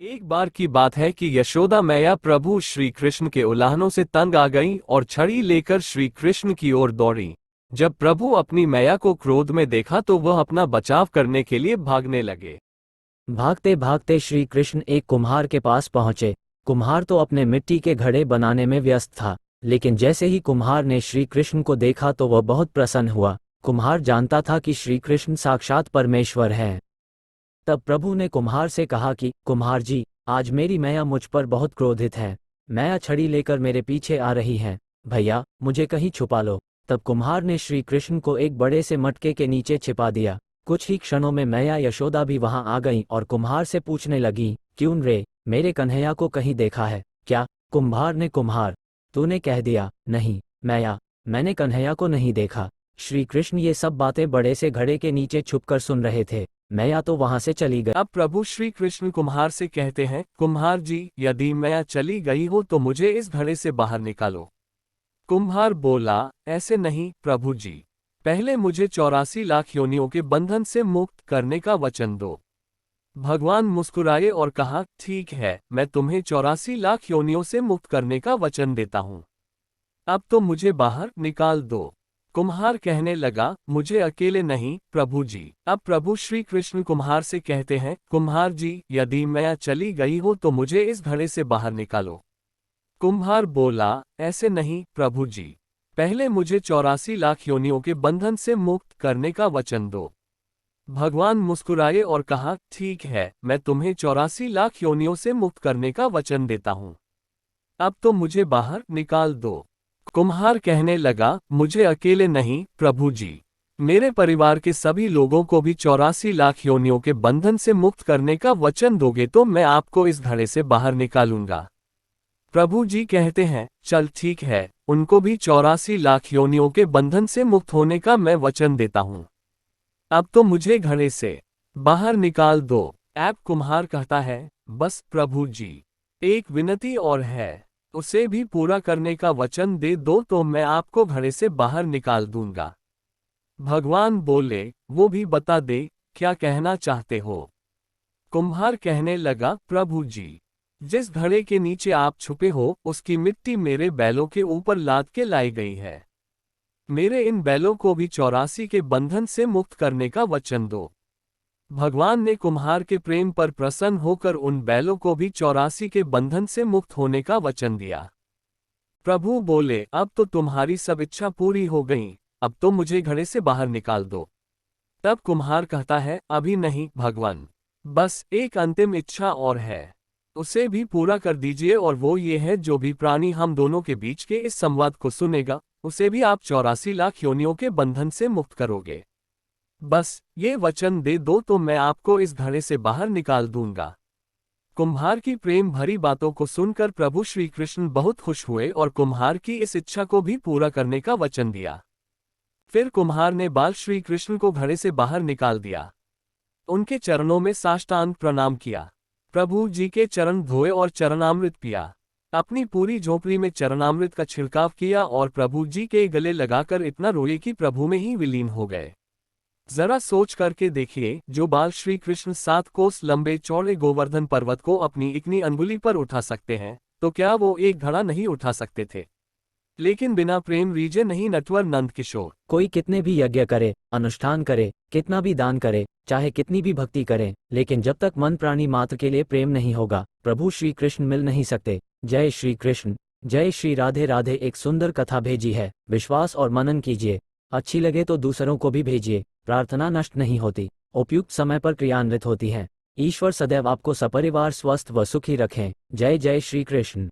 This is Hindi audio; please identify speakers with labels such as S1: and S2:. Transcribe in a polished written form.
S1: एक बार की बात है कि यशोदा मैया प्रभु श्री कृष्ण के उल्लाहनों से तंग आ गईं और छड़ी लेकर श्री कृष्ण की ओर दौड़ी। जब प्रभु अपनी मैया को क्रोध में देखा तो वह अपना बचाव करने के लिए भागने लगे।
S2: भागते भागते श्री कृष्ण एक कुम्हार के पास पहुंचे। कुम्हार तो अपने मिट्टी के घड़े बनाने में व्यस्त था, लेकिन जैसे ही कुम्हार ने श्री कृष्ण को देखा तो वह बहुत प्रसन्न हुआ। कुम्हार जानता था कि श्री कृष्ण साक्षात परमेश्वर हैं। तब प्रभु ने कुम्हार से कहा कि कुम्हार जी, आज मेरी मैया मुझ पर बहुत क्रोधित है। मैया छड़ी लेकर मेरे पीछे आ रही है। भैया, मुझे कहीं छुपा लो। तब कुम्हार ने श्री कृष्ण को एक बड़े से मटके के नीचे छिपा दिया। कुछ ही क्षणों में मैया यशोदा भी वहां आ गईं और कुम्हार से पूछने लगी, क्यों रे, मेरे कन्हैया को कहीं देखा है क्या? कुम्हार ने, कुम्हार, तूने कह दिया। नहीं मैया, मैंने कन्हैया को नहीं देखा। श्री कृष्ण ये सब बातें बड़े से घड़े के नीचे छुपकर सुन रहे थे। मैया तो वहां से चली गई।
S1: अब प्रभु श्री कृष्ण कुम्हार से कहते हैं, कुम्हार जी, यदि मैया चली गई हो तो मुझे इस घड़े से बाहर निकालो। कुम्हार बोला, ऐसे नहीं प्रभु जी, पहले मुझे 84 लाख योनियों के बंधन से मुक्त करने का वचन दो। भगवान मुस्कुराए और कहा, ठीक है, मैं तुम्हें 84 लाख योनियों से मुक्त करने का वचन देता हूं। अब तो मुझे बाहर निकाल दो। कुम्हार कहने लगा, मुझे अकेले नहीं प्रभु जी। अब प्रभु श्री कृष्ण कुम्हार से कहते हैं, कुम्हार जी, यदि मैया चली गई हो तो मुझे इस घड़े से बाहर निकालो। कुम्हार बोला, ऐसे नहीं प्रभु जी, पहले मुझे 84 लाख योनियों के बंधन से मुक्त करने का वचन दो। भगवान मुस्कुराए और कहा, ठीक है, मैं तुम्हें 84 लाख योनियों से मुक्त करने का वचन देता हूं। अब तो मुझे बाहर निकाल दो। कुम्हार कहने लगा, मुझे अकेले नहीं प्रभु जी, मेरे परिवार के सभी लोगों को भी 84 लाख योनियों के बंधन से मुक्त करने का वचन दोगे तो मैं आपको इस घड़े से बाहर निकालूंगा। प्रभु जी कहते हैं, चल ठीक है, उनको भी 84 लाख योनियों के बंधन से मुक्त होने का मैं वचन देता हूं। अब तो मुझे घड़े से बाहर निकाल दो। ऐप कुम्हार कहता है, बस प्रभु जी, एक विनती और है, उसे भी पूरा करने का वचन दे दो तो मैं आपको घड़े से बाहर निकाल दूंगा। भगवान बोले, वो भी बता दे, क्या कहना चाहते हो? कुम्हार कहने लगा, प्रभु जी, जिस घड़े के नीचे आप छुपे हो उसकी मिट्टी मेरे बैलों के ऊपर लाद के लाई गई है। मेरे इन बैलों को भी 84 के बंधन से मुक्त करने का वचन दो। भगवान ने कुम्हार के प्रेम पर प्रसन्न होकर उन बैलों को भी 84 के बंधन से मुक्त होने का वचन दिया। प्रभु बोले, अब तो तुम्हारी सब इच्छा पूरी हो गई, अब तो मुझे घड़े से बाहर निकाल दो। तब कुम्हार कहता है, अभी नहीं भगवान, बस एक अंतिम इच्छा और है, उसे भी पूरा कर दीजिए, और वो ये है, जो भी प्राणी हम दोनों के बीच के इस संवाद को सुनेगा उसे भी आप 84 लाख योनियों के बंधन से मुक्त करोगे। बस ये वचन दे दो तो मैं आपको इस घड़े से बाहर निकाल दूंगा। कुम्हार की प्रेम भरी बातों को सुनकर प्रभु श्री कृष्ण बहुत खुश हुए और कुम्हार की इस इच्छा को भी पूरा करने का वचन दिया। फिर कुम्हार ने बाल श्री कृष्ण को घड़े से बाहर निकाल दिया, उनके चरणों में साष्टांग प्रणाम किया, प्रभु जी के चरण धोए और चरणामृत पिया, अपनी पूरी झोपड़ी में चरणामृत का छिड़काव किया और प्रभु जी के गले लगाकर इतना रोए कि प्रभु में ही विलीन हो गए। जरा सोच करके देखिए, जो बाल श्री कृष्ण 7 कोस लंबे चौड़े गोवर्धन पर्वत को अपनी इकनी अंगुली पर उठा सकते हैं, तो क्या वो एक घड़ा नहीं उठा सकते थे? लेकिन बिना प्रेम रीजे नहीं नटवर नंद किशोर।
S2: कोई कितने भी यज्ञ करे, अनुष्ठान करे, कितना भी दान करे, चाहे कितनी भी भक्ति करे, लेकिन जब तक मन प्राणी मात्र के लिए प्रेम नहीं होगा, प्रभु श्री कृष्ण मिल नहीं सकते। जय श्री कृष्ण, जय श्री राधे राधे। एक सुंदर कथा भेजी है, विश्वास और मनन कीजिए। अच्छी लगे तो दूसरों को भी भेजिए। प्रार्थना नष्ट नहीं होती, उपयुक्त समय पर क्रियान्वित होती है। ईश्वर सदैव आपको सपरिवार स्वस्थ व सुखी रखें। जय जय श्री कृष्ण।